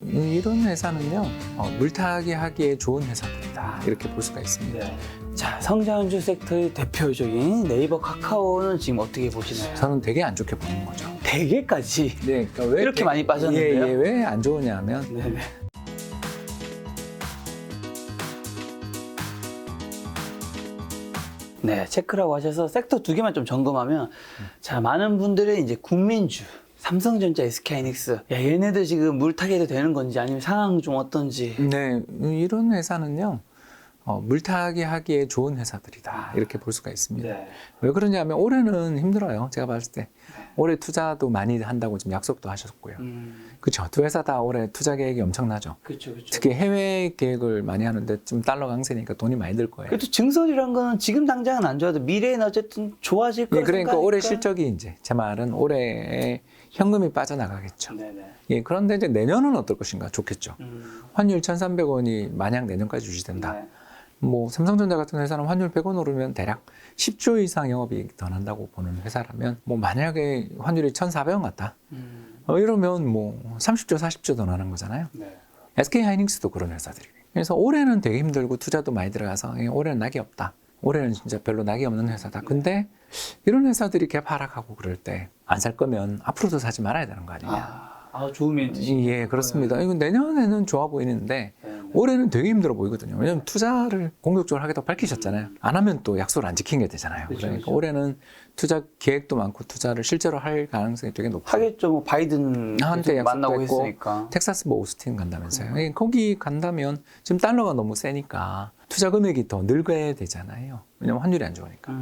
이런 회사는요, 물타기 하기에 좋은 회사들이다, 이렇게 볼 수가 있습니다. 네. 자, 성장주 섹터의 대표적인 네이버, 카카오는 지금 어떻게 보시나요? 저는 되게 안 좋게 보는 거죠. 되게까지. 네, 그러니까 왜 이렇게 많이 빠졌는데요? 왜 안 좋으냐면, 네네. 네, 체크라고 하셔서 섹터 두 개만 좀 점검하면, 자, 많은 분들이 이제 국민주, 삼성전자, SK하이닉스, 야, 얘네들 지금 물타기해도 되는 건지 아니면 상황 좀 어떤지. 네, 이런 회사는요, 물타기 하기에 좋은 회사들이다, 이렇게 볼 수가 있습니다. 네. 왜 그러냐면 올해는 힘들어요. 제가 봤을 때 올해 투자도 많이 한다고 지금 약속도 하셨고요. 그렇죠. 두 회사 다 올해 투자 계획이 엄청나죠. 그렇죠, 그렇죠. 특히 해외 계획을 많이 하는데 좀 달러 강세니까 돈이 많이 들 거예요. 그래도 증설이란 거는 지금 당장은 안 좋아도 미래에는 어쨌든 좋아질 예, 거라고 그러니까 생각하니까. 올해 실적이 이제 제 말은 올해에 현금이 빠져나가겠죠. 네네. 예, 그런데 이제 내년은 어떨 것인가? 좋겠죠. 음. 환율 1,300원이 만약 내년까지 유지된다. 네. 뭐 삼성전자 같은 회사는 환율 100원 오르면 대략 10조 이상 영업이익 더 난다고 보는 회사라면, 뭐 만약에 환율이 1,400원 같다. 이러면 뭐 30조, 40조 더 나는 거잖아요. 네. SK하이닉스도 그런 회사들이에요. 그래서 올해는 되게 힘들고 투자도 많이 들어가서 올해는 낙이 없다. 올해는 진짜 별로 낙이 없는 회사다. 근데 이런 회사들이 갭 하락하고 그럴 때 안 살 거면 앞으로도 사지 말아야 되는 거 아니냐. 좋은 멘트지. 예, 그렇습니다. 이거 내년에는 좋아 보이는데 네. 올해는 되게 힘들어 보이거든요. 왜냐하면 투자를 공격적으로 하겠다고 밝히셨잖아요. 안 하면 또 약속을 안 지킨 게 되잖아요. 그렇죠, 그러니까 그렇죠. 올해는 투자 계획도 많고 투자를 실제로 할 가능성이 되게 높고, 하겠죠. 뭐 바이든 한때 계속 만나고 약속도 했고, 했으니까. 텍사스 뭐 오스틴 간다면서요. 예, 거기 간다면 지금 달러가 너무 세니까 투자 금액이 더 늘게 되잖아요. 왜냐면 환율이 안 좋으니까.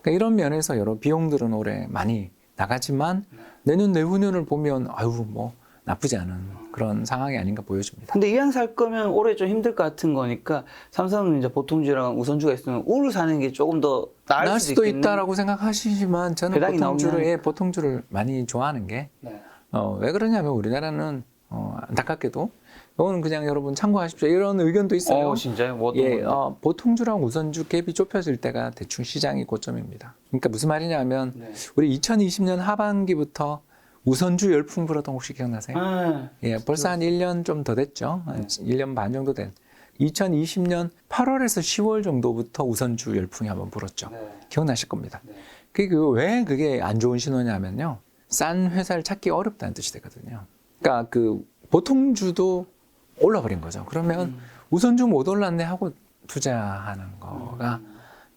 그러니까 이런 면에서 여러 비용들은 올해 많이 나가지만 내년 내후년을 보면 아유 뭐 나쁘지 않은 그런 상황이 아닌가 보여집니다. 근데 이왕 살 거면 올해 좀 힘들 것 같은 거니까 삼성은 이제 보통주랑 우선주가 있으면 우를 사는 게 조금 더 나을 수도 있겠네. 있다라고 생각하시지만 저는 배당이 보통주를 많이 좋아하는 게, 네. 왜 그러냐면 우리나라는 안타깝게도 이거는 그냥 여러분 참고하십시오. 이런 의견도 있어요. 진짜요? 뭐 어떤 예, 건데? 보통주랑 우선주 갭이 좁혀질 때가 대충 시장이 고점입니다. 그러니까 무슨 말이냐면 네. 우리 2020년 하반기부터 우선주 열풍 불었던 거 혹시 기억나세요? 예, 벌써 한 1년 좀 더 됐죠. 한 1년 반 정도 된. 2020년 8월에서 10월 정도부터 우선주 열풍이 한번 불었죠. 네. 기억나실 겁니다. 네. 왜 그게 안 좋은 신호냐면요, 싼 회사를 찾기 어렵다는 뜻이 되거든요. 그러니까 그 보통주도 올라버린 거죠. 그러면 우선주 못 올랐네 하고 투자하는 거가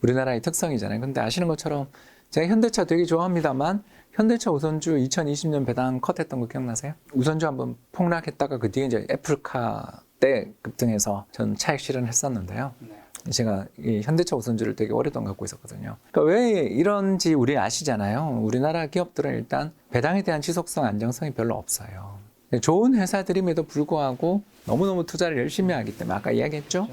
우리나라의 특성이잖아요. 근데 아시는 것처럼 제가 현대차 되게 좋아합니다만 현대차 우선주 2020년 배당 컷했던 거 기억나세요? 우선주 한번 폭락했다가 그 뒤에 이제 애플카 때 급등해서 전 차익 실현했었는데요. 네. 제가 이 현대차 우선주를 되게 오랫동안 갖고 있었거든요. 그러니까 왜 이런지 우리 아시잖아요. 우리나라 기업들은 일단 배당에 대한 지속성, 안정성이 별로 없어요. 좋은 회사들임에도 불구하고 너무너무 투자를 열심히 하기 때문에 아까 이야기했죠.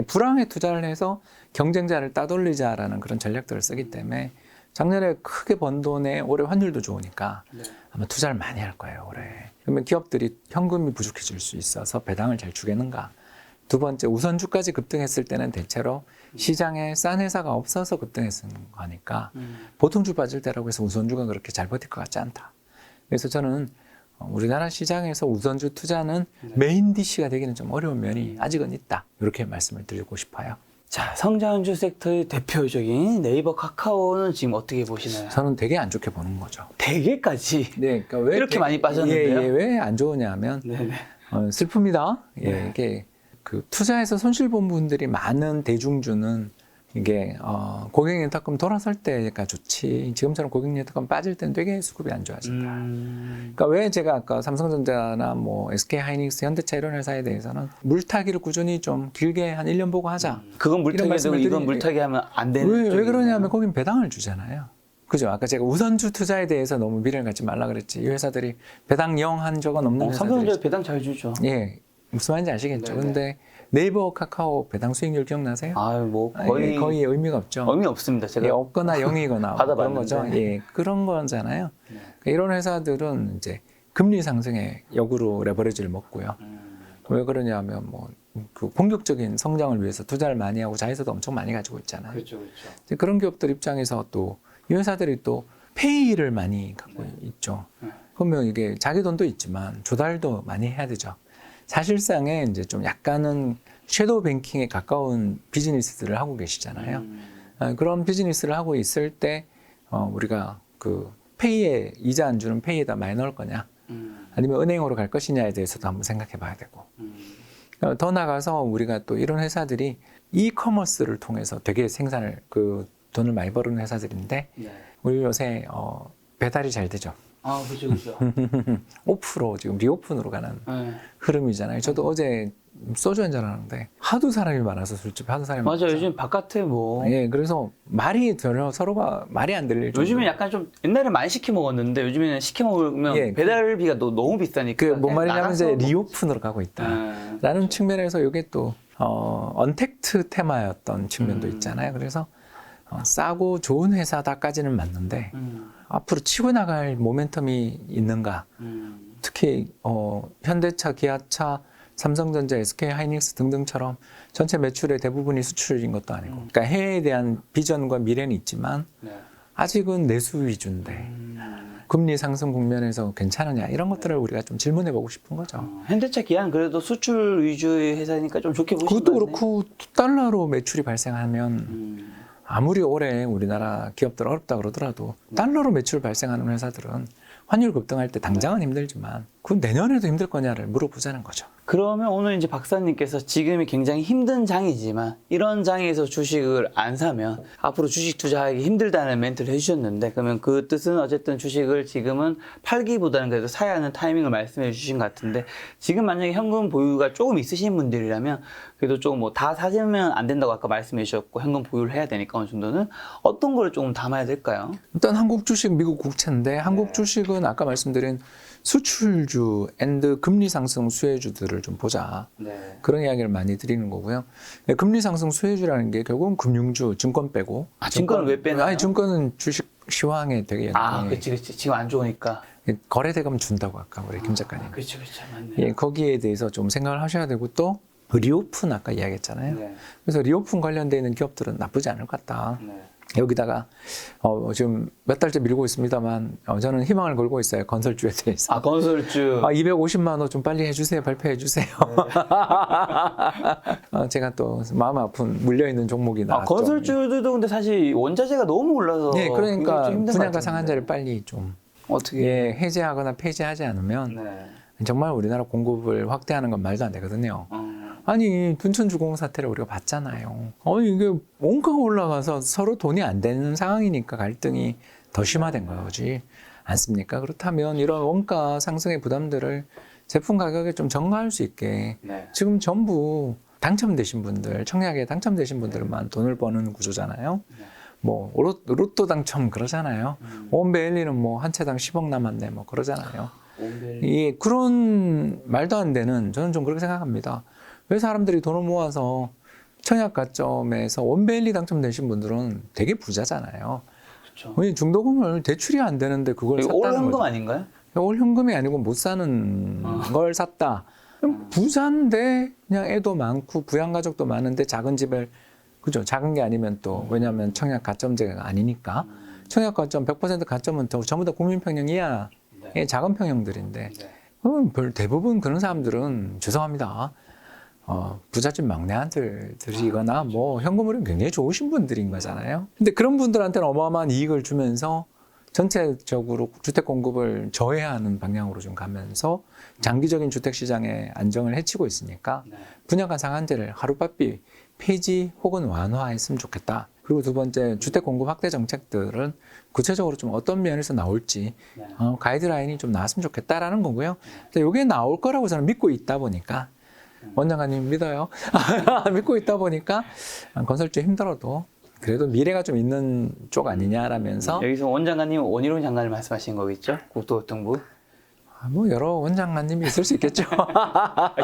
불황에 투자를 해서 경쟁자를 따돌리자라는 그런 전략들을 쓰기 때문에 작년에 크게 번 돈에 올해 환율도 좋으니까 네. 아마 투자를 많이 할 거예요, 올해. 그러면 기업들이 현금이 부족해질 수 있어서 배당을 잘 주겠는가. 두 번째, 우선주까지 급등했을 때는 대체로 시장에 싼 회사가 없어서 급등했는 거니까 보통주 빠질 때라고 해서 우선주가 그렇게 잘 버틸 것 같지 않다. 그래서 저는 우리나라 시장에서 우선주 투자는 메인 DC가 되기는 좀 어려운 면이 아직은 있다. 이렇게 말씀을 드리고 싶어요. 자, 성장주 섹터의 대표적인 네이버, 카카오는 지금 어떻게 보시나요? 저는 되게 안 좋게 보는 거죠. 되게까지. 네, 그러니까 왜 이렇게 많이 빠졌는데요? 왜 안 좋으냐면 네네. 슬픕니다. 예, 네. 이게 그 투자해서 손실 본 분들이 많은 대중주는 이게 고객연탁금 돌아설 때가 좋지, 지금처럼 고객연탁금 빠질 때는 되게 수급이 안 좋아진다. 그러니까 왜 제가 아까 삼성전자나 뭐 SK하이닉스, 현대차 이런 회사에 대해서는 물타기를 꾸준히 좀 길게 한 1년 보고 하자. 그건 이런 물타기 말씀을 되고 이건 드리- 물타기 하면 안 되는 왜 쪽이네요. 그러냐면 거긴 배당을 주잖아요. 그죠? 아까 제가 우선주 투자에 대해서 너무 미래를 갖지 말라 그랬지. 이 회사들이 배당 0 한 적은 없는 회사들이. 삼성전자 배당 잘 주죠. 예, 무슨 말인지 아시겠죠? 네네. 근데 네이버, 카카오 배당 수익률 기억나세요? 뭐 거의 의미가 없죠. 의미 없습니다. 제가 예, 없거나 0이거나 그런 받아봤는데. 거죠. 예, 그런 거잖아요. 네. 그러니까 이런 회사들은 이제 금리 상승의 역으로 레버리지를 먹고요. 왜 그러냐면 그 본격적인 성장을 위해서 투자를 많이 하고 자회사도 엄청 많이 가지고 있잖아요. 그렇죠, 그렇죠. 이제 그런 기업들 입장에서 또 이 회사들이 또 페이를 많이 갖고 있죠. 그러면 이게 자기 돈도 있지만 조달도 많이 해야 되죠. 사실상에 이제 좀 약간은 섀도우 뱅킹에 가까운 비즈니스들을 하고 계시잖아요. 그런 비즈니스를 하고 있을 때 우리가 그 페이에 이자 안 주는 페이에다 많이 넣을 거냐, 아니면 은행으로 갈 것이냐에 대해서도 한번 생각해 봐야 되고, 더 나가서 우리가 또 이런 회사들이 이커머스를 통해서 되게 생산을 그 돈을 많이 버는 회사들인데 네. 우리 요새 배달이 잘 되죠. 아, 그죠, 그죠. 오프로 지금 리오픈으로 가는 네. 흐름이잖아요. 저도 어제 소주 한잔 하는데 하도 사람이 많아서 술집에 하도 사람이 맞아, 많아서. 요즘 바깥에 뭐. 예, 그래서 말이 전혀 서로가 말이 안 들릴 정도. 요즘엔 약간 좀 옛날에 많이 시켜 먹었는데 요즘에는 시켜 먹으면 예, 배달비가 너무 비싸니까. 그 뭔 말이냐면 이제 나가서 리오픈으로 가고 있다라는 측면에서 이게 또 언택트 테마였던 측면도 있잖아요. 그래서 싸고 좋은 회사다까지는 맞는데 앞으로 치고 나갈 모멘텀이 있는가? 특히 현대차, 기아차, 삼성전자, SK하이닉스 등등처럼 전체 매출의 대부분이 수출인 것도 아니고, 그러니까 해외에 대한 비전과 미래는 있지만 네. 아직은 내수 위주인데 금리 상승 국면에서 괜찮으냐, 이런 것들을 우리가 좀 질문해 보고 싶은 거죠. 현대차, 기아는 그래도 수출 위주의 회사니까 좀 좋게 보시는 그것도 거 그렇고 달러로 매출이 발생하면 아무리 올해 우리나라 기업들 어렵다 그러더라도 달러로 매출 발생하는 회사들은 환율 급등할 때 당장은 힘들지만 그 내년에도 힘들 거냐를 물어보자는 거죠. 그러면 오늘 이제 박사님께서 지금이 굉장히 힘든 장이지만 이런 장에서 주식을 안 사면 앞으로 주식 투자하기 힘들다는 멘트를 해주셨는데, 그러면 그 뜻은 어쨌든 주식을 지금은 팔기보다는 그래도 사야 하는 타이밍을 말씀해 주신 것 같은데, 지금 만약에 현금 보유가 조금 있으신 분들이라면 그래도 조금 뭐 다 사시면 안 된다고 아까 말씀해 주셨고 현금 보유를 해야 되니까 어느 정도는 어떤 걸 조금 담아야 될까요? 일단 한국 주식, 미국 국채인데 한국 주식은 아까 말씀드린 수출주 앤드 금리 상승 수혜주들을 좀 보자. 네. 그런 이야기를 많이 드리는 거고요. 금리 상승 수혜주라는 게 결국은 금융주, 증권 빼고. 증권을 왜 빼나요? 아니, 증권은 주식 시황에 되게 그치. 지금 안 좋으니까. 거래대금 준다고 아까 우리 김 작가님. 그치. 맞네요. 예, 거기에 대해서 좀 생각을 하셔야 되고, 또 리오픈 아까 이야기했잖아요. 네. 그래서 리오픈 관련되어 있는 기업들은 나쁘지 않을 것 같다. 네. 여기다가 지금 몇 달째 밀고 있습니다만 저는 희망을 걸고 있어요. 건설주에 대해서. 건설주. 250만 원 좀 빨리 해주세요. 발표해 주세요. 제가 또 마음 아픈 물려있는 종목이 나왔죠. 건설주들도 근데 사실 원자재가 너무 올라서. 네, 그러니까 좀 힘든 것 분양가 같은데. 상한제를 빨리 좀 어떻게? 해제하거나 폐지하지 않으면 네. 정말 우리나라 공급을 확대하는 건 말도 안 되거든요. 아니, 둔촌주공 사태를 우리가 봤잖아요. 이게 원가가 올라가서 서로 돈이 안 되는 상황이니까 갈등이 더 심화된 거지 않습니까? 그렇다면 이런 원가 상승의 부담들을 제품 가격에 좀 전가할 수 있게 네. 지금 전부 당첨되신 분들, 청약에 당첨되신 분들만 돈을 버는 구조잖아요. 뭐 로또 당첨 그러잖아요. 온베일리는 뭐 한 채당 10억 남았네 뭐 그러잖아요. 그런 말도 안 되는, 저는 좀 그렇게 생각합니다. 왜 사람들이 돈을 모아서 청약 가점에서 원베일리 당첨되신 분들은 되게 부자잖아요. 그렇죠. 중도금을 대출이 안 되는데 그걸 올 샀다는 현금 거죠. 아닌가요? 올 현금이 아니고 못 사는 걸 샀다. 그럼 부자인데 그냥 애도 많고 부양 가족도 많은데 작은 집을, 그죠? 작은 게 아니면 또 왜냐하면 청약 가점제가 아니니까 청약 가점 100% 가점은 전부 다 국민평형 이하의 작은 평형들인데 대부분 그런 사람들은 죄송합니다. 부잣집 막내 아들들이거나 뭐 현금으로 굉장히 좋으신 분들인 거잖아요. 근데 그런 분들한테는 어마어마한 이익을 주면서 전체적으로 주택 공급을 저해하는 방향으로 좀 가면서 장기적인 주택 시장의 안정을 해치고 있으니까 분양가 상한제를 하루빨리 폐지 혹은 완화했으면 좋겠다. 그리고 두 번째, 주택 공급 확대 정책들은 구체적으로 좀 어떤 면에서 나올지 가이드라인이 좀 나왔으면 좋겠다라는 거고요. 이게 나올 거라고 저는 믿고 있다 보니까, 원장관님 믿어요. 믿고 있다 보니까 건설주 힘들어도 그래도 미래가 좀 있는 쪽 아니냐라면서. 여기서 원장관님 원희룡 장관을 말씀하신 거겠죠? 국토교통부. 뭐 여러 원장관님이 있을 수 있겠죠.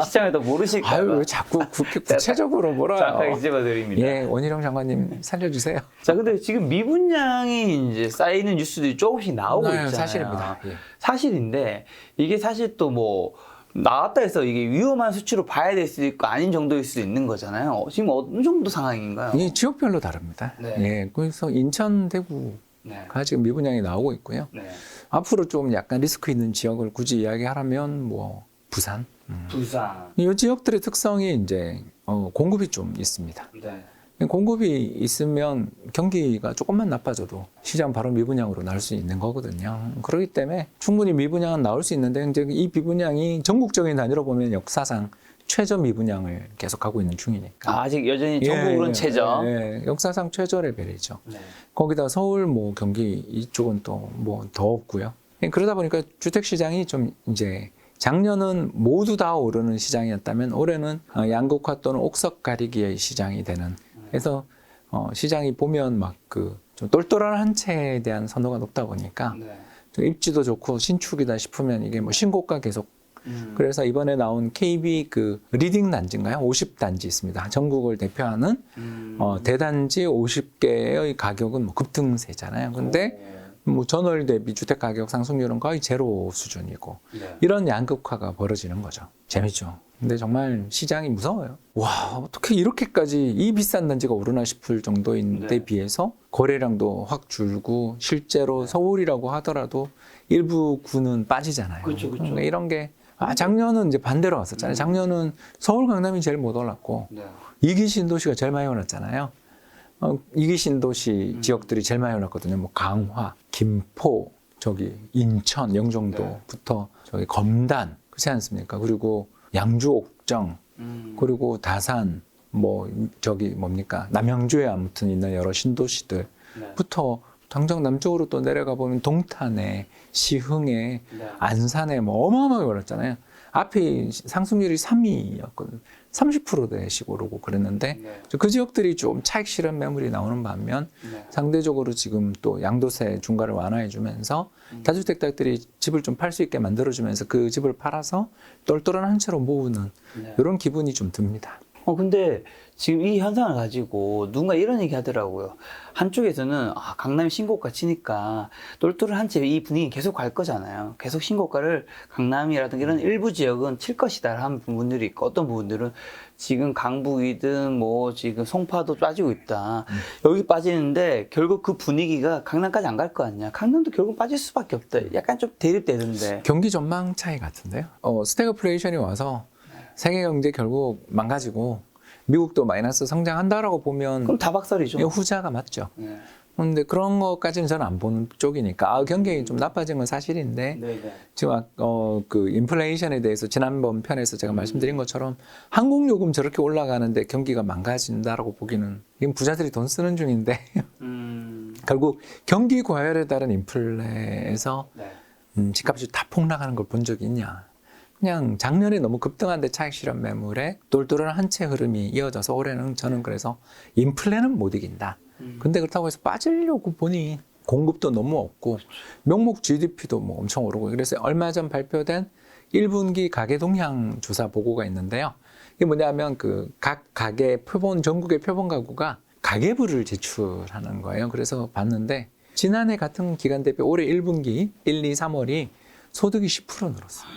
시장에도 모르실까 봐. 아유, 왜 자꾸 그렇게 구체적으로 몰아요. 정확하게 집어드립니다. 예, 원희룡 장관님 살려주세요. 자, 근데 지금 미분양이 이제 쌓이는 뉴스들이 조금씩 나오고 있잖아요. 사실입니다. 예. 사실인데 이게 사실 또 뭐 나왔다 해서 이게 위험한 수치로 봐야 될 수도 있고 아닌 정도일 수도 있는 거잖아요. 지금 어느 정도 상황인가요? 이게 지역별로 다릅니다. 네. 예, 그래서 인천, 대구가 네. 지금 미분양이 나오고 있고요. 네. 앞으로 좀 약간 리스크 있는 지역을 굳이 이야기하라면 뭐 부산. 부산. 이 지역들의 특성이 이제 공급이 좀 있습니다. 네. 공급이 있으면 경기가 조금만 나빠져도 시장 바로 미분양으로 나올 수 있는 거거든요. 그렇기 때문에 충분히 미분양은 나올 수 있는데 이제 이 미분양이 전국적인 단위로 보면 역사상 최저 미분양을 계속하고 있는 중이니까. 아직 여전히 전국으로는 최저. 역사상 최저 레벨이죠. 네. 거기다 서울, 뭐 경기 이쪽은 또 뭐 더 없고요. 그러다 보니까 주택 시장이 좀 이제 작년은 모두 다 오르는 시장이었다면 올해는 양극화 또는 옥석 가리기의 시장이 되는. 그래서 시장이 보면 막 그 좀 똘똘한 한 채에 대한 선호가 높다 보니까 네. 좀 입지도 좋고 신축이다 싶으면 이게 뭐 신고가 계속. 그래서 이번에 나온 KB 그 리딩 단지인가요? 50단지 있습니다. 전국을 대표하는 대단지 50개의 가격은 뭐 급등세잖아요. 근데 뭐 전월 대비 주택 가격 상승률은 거의 제로 수준이고 네. 이런 양극화가 벌어지는 거죠. 재밌죠. 근데 정말 시장이 무서워요. 와, 어떻게 이렇게까지 이 비싼 단지가 오르나 싶을 정도인데 네. 비해서 거래량도 확 줄고 실제로 서울이라고 하더라도 일부 구는 빠지잖아요. 그렇죠, 그렇죠. 그러니까 이런 게 작년은 이제 반대로 왔었잖아요. 작년은 서울 강남이 제일 못 올랐고 네. 이기 신도시가 제일 많이 올랐잖아요. 이기 신도시 지역들이 제일 많이 올랐거든요. 뭐 강화, 김포, 저기 인천, 영종도부터 저기 검단 그렇지 않습니까? 그리고 양주 옥정, 그리고 다산, 뭐 저기 뭡니까? 남양주에 아무튼 있는 여러 신도시들부터 당장 남쪽으로 또 내려가 보면 동탄에, 시흥에, 안산에 뭐 어마어마하게 올랐잖아요. 앞에 상승률이 3위였거든요. 30%대씩 오르고 그랬는데 그 지역들이 좀 차익 실현 매물이 나오는 반면 상대적으로 지금 또 양도세 중과를 완화해 주면서 다주택자들이 집을 좀 팔 수 있게 만들어 주면서 그 집을 팔아서 똘똘한 한 채로 모으는 이런 기분이 좀 듭니다. 근데 지금 이 현상을 가지고 누군가 이런 얘기 하더라고요. 한쪽에서는 강남이 신고가 치니까 똘똘한 한 채 이 분위기 계속 갈 거잖아요. 계속 신고가를 강남이라든가 이런 일부 지역은 칠 것이다 하는 분들이 있고 어떤 부분들은 지금 강북이든 뭐 지금 송파도 빠지고 있다. 여기 빠지는데 결국 그 분위기가 강남까지 안 갈 거 아니야. 강남도 결국 빠질 수밖에 없다. 약간 좀 대립되는데. 경기 전망 차이 같은데요. 스태그플레이션이 와서 세계 경제 결국 망가지고 미국도 마이너스 성장한다라고 보면 그럼 다 박살이죠. 이거 후자가 맞죠. 네. 그런데 그런 것까지는 저는 안 보는 쪽이니까 경기 좀 나빠진 건 사실인데 네네. 지금 그 인플레이션에 대해서 지난번 편에서 제가 말씀드린 것처럼 항공 요금 저렇게 올라가는데 경기가 망가진다라고 보기는 이건 부자들이 돈 쓰는 중인데 결국 경기 과열에 따른 인플레에서 네. 집값이 다 폭락하는 걸 본 적이 있냐? 그냥 작년에 너무 급등한데 차익 실현 매물에 똘똘한 한 채 흐름이 이어져서 올해는 저는 그래서 인플레는 못 이긴다. 근데 그렇다고 해서 빠지려고 보니 공급도 너무 없고 명목 GDP도 뭐 엄청 오르고 그래서 얼마 전 발표된 1분기 가계 동향 조사 보고가 있는데요. 이게 뭐냐면 그 각 가계 표본 전국의 표본 가구가 가계부를 제출하는 거예요. 그래서 봤는데 지난해 같은 기간 대비 올해 1분기 1, 2, 3월이 소득이 10% 늘었어요.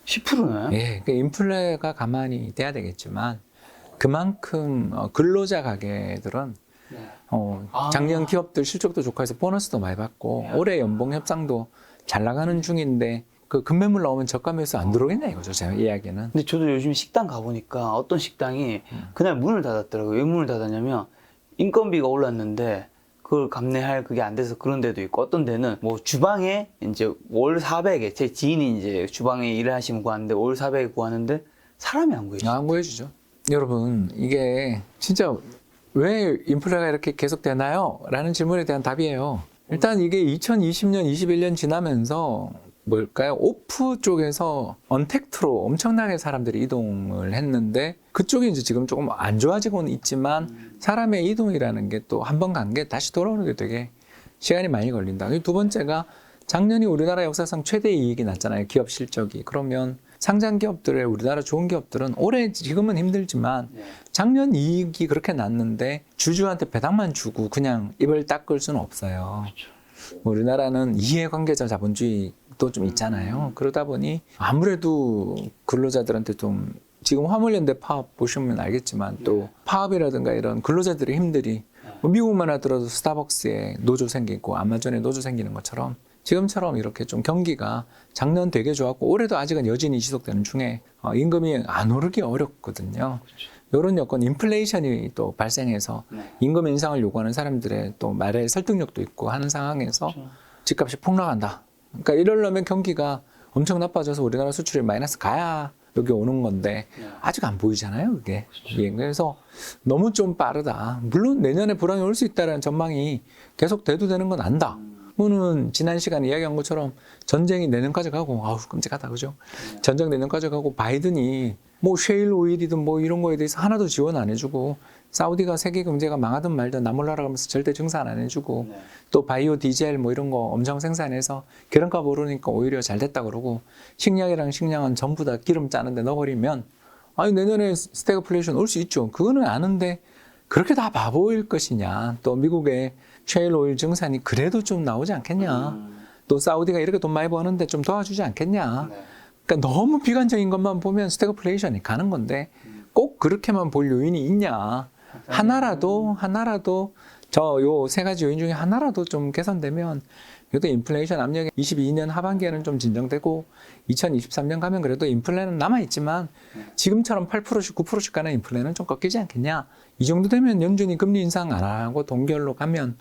10%나요? 예, 그 인플레가 가만히 돼야 되겠지만 그만큼 근로자 가계들은 작년 기업들 실적도 좋고 해서 보너스도 많이 받고 올해 연봉 협상도 잘 나가는 중인데 그 급매물 나오면 저가 매수 안 들어오겠냐 이거죠, 제 이야기는. 근데 저도 요즘 식당 가보니까 어떤 식당이 그날 문을 닫았더라고요. 왜 문을 닫았냐면 인건비가 올랐는데 그걸 감내할 그게 안 돼서 그런 데도 있고 어떤 데는 뭐 주방에 이제 월 400에 제 지인이 이제 주방에 일을 하시면 구하는데 월 400에 구하는데 사람이 안 구해지죠. 안 구해주죠. 여러분 이게 진짜 왜 인플레가 이렇게 계속 되나요? 라는 질문에 대한 답이에요. 일단 이게 2020년, 21년 지나면서 뭘까요? 오프 쪽에서 언택트로 엄청나게 사람들이 이동을 했는데 그쪽이 이제 지금 조금 안 좋아지고는 있지만 사람의 이동이라는 게 또 한 번 간 게 다시 돌아오는 게 되게 시간이 많이 걸린다. 두 번째가 작년이 우리나라 역사상 최대 이익이 났잖아요. 기업 실적이. 그러면 상장 기업들의 우리나라 좋은 기업들은 올해 지금은 힘들지만 작년 이익이 그렇게 났는데 주주한테 배당만 주고 그냥 입을 닦을 수는 없어요. 우리나라는 이해관계자 자본주의도 좀 있잖아요. 그러다 보니 아무래도 근로자들한테 좀 지금 화물연대 파업 보시면 알겠지만 또 파업이라든가 이런 근로자들의 힘들이 뭐 미국만 하더라도 스타벅스에 노조 생기고 아마존에 노조 생기는 것처럼 지금처럼 이렇게 좀 경기가 작년 되게 좋았고 올해도 아직은 여전히 지속되는 중에 임금이 안 오르기 어렵거든요. 이런 여건 인플레이션이 또 발생해서 임금 인상을 요구하는 사람들의 또 말의 설득력도 있고 하는 상황에서 집값이 폭락한다. 그러니까 이러려면 경기가 엄청 나빠져서 우리나라 수출이 마이너스 가야 여기 오는 건데 아직 안 보이잖아요, 그게. 예, 그래서 너무 좀 빠르다. 물론 내년에 불황이 올 수 있다는 전망이 계속 돼도 되는 건 안다. 그거는 지난 시간에 이야기한 것처럼 전쟁이 내년까지 가고, 아우 끔찍하다, 그죠? 전쟁 내년까지 가고 바이든이 뭐 셰일 오일이든 뭐 이런 거에 대해서 하나도 지원 안 해주고, 사우디가 세계 경제가 망하든 말든 나 몰라라 하면서 절대 증산 안 해주고, 또 바이오 디젤 뭐 이런 거 엄청 생산해서 기름값 오르니까 오히려 잘 됐다 그러고, 식량이랑 식량은 전부 다 기름 짜는데 넣어버리면 아니 내년에 스태그플레이션 올 수 있죠. 그거는 아는데 그렇게 다 바보일 것이냐. 또 미국의 셰일 오일 증산이 그래도 좀 나오지 않겠냐. 또 사우디가 이렇게 돈 많이 버는데 좀 도와주지 않겠냐. 그러니까 너무 비관적인 것만 보면 스태그플레이션이 가는 건데 꼭 그렇게만 볼 요인이 있냐. 하나라도 저 요 세 가지 요인 중에 하나라도 좀 개선되면 그래도 인플레이션 압력이 22년 하반기에는 좀 진정되고 2023년 가면 그래도 인플레는 남아있지만 지금처럼 8%씩 9%씩 가는 인플레는 좀 꺾이지 않겠냐. 이 정도 되면 연준이 금리 인상 안 하고 동결로 가면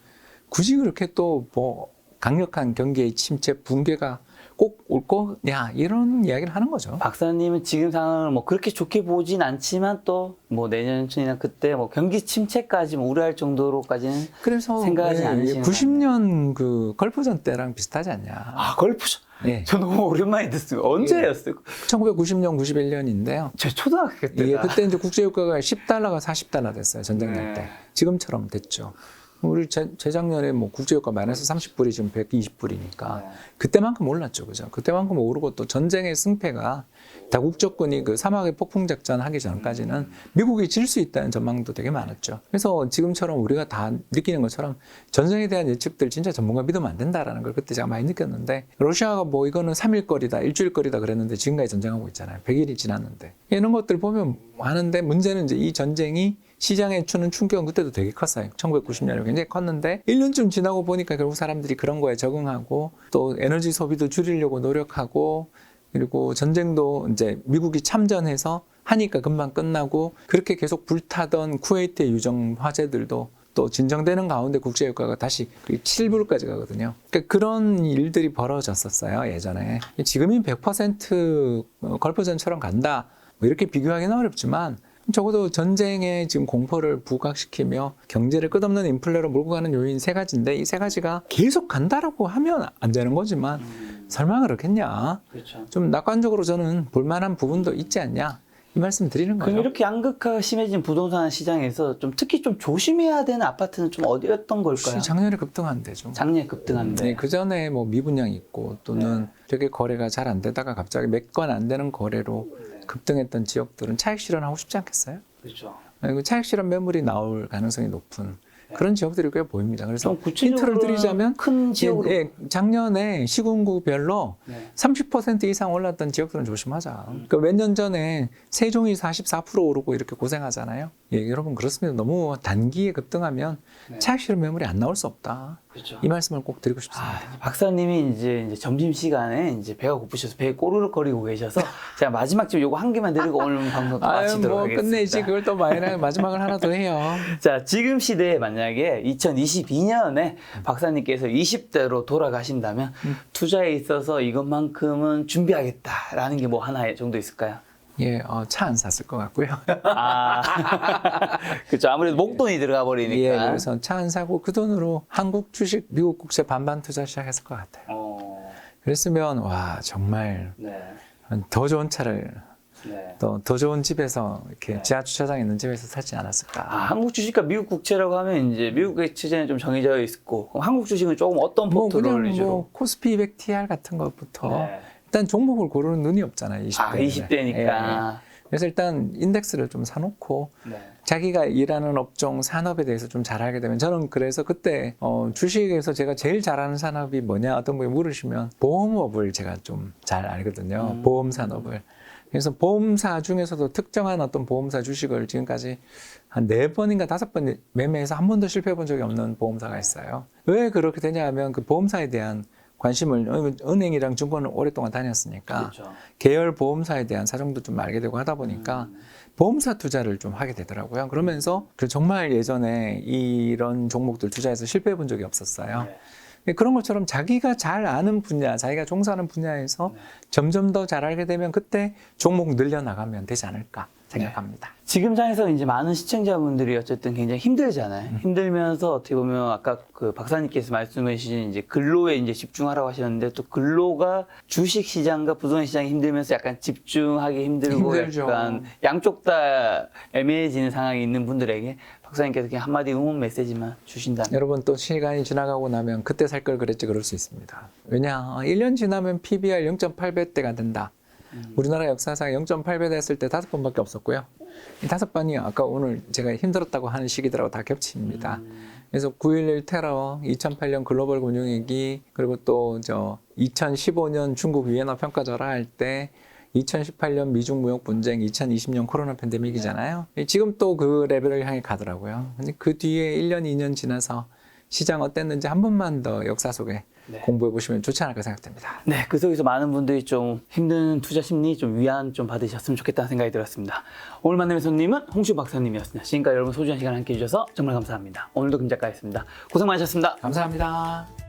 굳이 그렇게 또 뭐 강력한 경기의 침체 붕괴가 꼭 올 거냐 이런 이야기를 하는 거죠. 박사님은 지금 상황을 뭐 그렇게 좋게 보진 않지만 또 뭐 내년이나 그때 뭐 경기 침체까지 뭐 우려할 정도로까지는 그래서 생각하지 않으시는 90년 그 걸프전 때랑 비슷하지 않냐. 아, 걸프전. 예. 저 너무 오랜만에 듣어요. 언제였어요? 1990년, 91년인데요. 제 초등학교 때다. 예, 그때 이제 국제유가가 10달러가 40달러 됐어요. 전쟁 날 때. 지금처럼 됐죠. 우리 재작년에 뭐 국제유가 마이너스 30불이 지금 120불이니까 그때만큼 올랐죠, 그죠? 그때만큼 오르고 또 전쟁의 승패가 다국적군이 그 사막의 폭풍 작전 하기 전까지는 미국이 질 수 있다는 전망도 되게 많았죠. 그래서 지금처럼 우리가 다 느끼는 것처럼 전쟁에 대한 예측들 진짜 전문가 믿으면 안 된다라는 걸 그때 제가 많이 느꼈는데 러시아가 뭐 이거는 3일 거리다, 일주일 거리다 그랬는데 지금까지 전쟁하고 있잖아요. 100일이 지났는데 이런 것들 보면 하는데 문제는 이제 이 전쟁이 시장에 주는 충격은 그때도 되게 컸어요. 1990년에 굉장히 컸는데 1년쯤 지나고 보니까 결국 사람들이 그런 거에 적응하고 또 에너지 소비도 줄이려고 노력하고 그리고 전쟁도 이제 미국이 참전해서 하니까 금방 끝나고 그렇게 계속 불타던 쿠웨이트의 유정 화재들도 또 진정되는 가운데 국제유가가 다시 7불까지 가거든요. 그러니까 그런 일들이 벌어졌었어요, 예전에. 지금이 100% 걸프전처럼 간다. 뭐 이렇게 비교하기는 어렵지만 적어도 전쟁에 지금 공포를 부각시키며 경제를 끝없는 인플레로 몰고 가는 요인 세 가지인데 이 세 가지가 계속 간다라고 하면 안 되는 거지만 설마 그렇겠냐. 그렇죠. 좀 낙관적으로 저는 볼만한 부분도 있지 않냐. 이 말씀 드리는 거죠. 그럼 이렇게 양극화가 심해진 부동산 시장에서 좀 특히 좀 조심해야 되는 아파트는 좀 어디였던 걸까요? 작년에 급등한데 좀. 작년에 급등한데. 네, 그 전에 뭐 미분양이 있고 또는 되게 거래가 잘 안 되다가 갑자기 몇 건 안 되는 거래로 급등했던 지역들은 차익 실현하고 싶지 않겠어요? 그렇죠. 그리고 차익 실현 매물이 나올 가능성이 높은 그런 지역들이 꽤 보입니다. 그래서 좀 구체적으로 힌트를 드리자면 큰 지역으로. 예, 작년에 시군구별로 네. 30% 이상 올랐던 지역들은 조심하자. 그러니까 몇 년 전에 세종이 44% 오르고 이렇게 고생하잖아요. 예, 여러분 그렇습니다. 너무 단기에 급등하면 차익 실현 매물이 안 나올 수 없다. 그렇죠. 이 말씀을 꼭 드리고 싶습니다. 박사님이 이제 점심 시간에 이제 배가 고프셔서 배에 꼬르륵 거리고 계셔서 제가 마지막 좀 요거 한 개만 드리고 오늘 방송 마치도록 뭐 하겠습니다. 끝내지 그걸 또 마지막을 하나 더 해요. 자, 지금 시대에 만약에 2022년에 박사님께서 20대로 돌아가신다면 투자에 있어서 이것만큼은 준비하겠다라는 게 뭐 하나 정도 있을까요? 예, 차 안 샀을 것 같고요. 아, 그렇죠. 아무래도 목돈이 들어가 버리니까. 예, 그래서 차 안 사고 그 돈으로 한국 주식, 미국 국채 반반 투자 시작했을 것 같아요. 그랬으면 와 정말 네. 더 좋은 차를 네. 또 더 좋은 집에서 이렇게 지하 주차장 있는 집에서 살지 않았을까. 아, 한국 주식과 미국 국채라고 하면 이제 미국의 투자는 좀 정해져 있고 그럼 한국 주식은 조금 어떤 포트를 그냥 위주로? 뭐 코스피 200 TR 같은 것부터 네. 일단 종목을 고르는 눈이 없잖아요. 20대. 아, 20대니까. 그래서 일단 인덱스를 좀 사놓고 네. 자기가 일하는 업종 산업에 대해서 좀 잘 알게 되면 저는 그래서 그때 주식에서 제가 제일 잘하는 산업이 뭐냐 어떤 분이 물으시면 보험업을 제가 좀 잘 알거든요. 보험 산업을. 그래서 보험사 중에서도 특정한 어떤 보험사 주식을 지금까지 한 4번인가 5번 매매해서 한 번도 실패해 본 적이 없는 보험사가 있어요. 왜 그렇게 되냐 하면 그 보험사에 대한 관심을 은행이랑 증권을 오랫동안 다녔으니까 그렇죠. 계열 보험사에 대한 사정도 좀 알게 되고 하다 보니까 보험사 투자를 좀 하게 되더라고요. 그러면서 정말 예전에 이런 종목들 투자해서 실패해 본 적이 없었어요. 그런 것처럼 자기가 잘 아는 분야, 자기가 종사하는 분야에서 점점 더 잘 알게 되면 그때 종목 늘려나가면 되지 않을까 생각합니다. 지금 장에서 이제 많은 시청자분들이 어쨌든 굉장히 힘들잖아요. 힘들면서 어떻게 보면 아까 그 박사님께서 말씀해 주신 이제 근로에 이제 집중하라고 하셨는데 또 근로가 주식 시장과 부동산 시장이 힘들면서 약간 집중하기 힘들고 힘들죠. 약간 양쪽 다 애매해지는 상황이 있는 분들에게 박사님께서 그냥 한마디 응원 메시지만 주신다면. 여러분 또 시간이 지나가고 나면 그때 살 걸 그랬지 그럴 수 있습니다. 왜냐? 1년 지나면 PBR 0.8배대가 된다. 우리나라 역사상 0.8배 됐을 때 5번밖에 없었고요. 이 5번이 아까 오늘 제가 힘들었다고 하는 시기들하고 다 겹칩니다. 그래서 9.11 테러, 2008년 글로벌 금융위기, 그리고 또 2015년 중국 위엔화 평가절하 할 때, 2018년 미중 무역 분쟁, 2020년 코로나 팬데믹이잖아요. 지금 또 그 레벨을 향해 가더라고요. 근데 그 뒤에 1년, 2년 지나서 시장 어땠는지 한 번만 더 역사 속에 공부해 보시면 좋지 않을까 생각됩니다. 네, 그 속에서 많은 분들이 좀 힘든 투자 심리 좀 위안 좀 받으셨으면 좋겠다는 생각이 들었습니다. 오늘 만남의 손님은 홍슈 박사님이었습니다. 지금까지 여러분 소중한 시간 함께 해주셔서 정말 감사합니다. 오늘도 금작가였습니다. 고생 많으셨습니다. 감사합니다.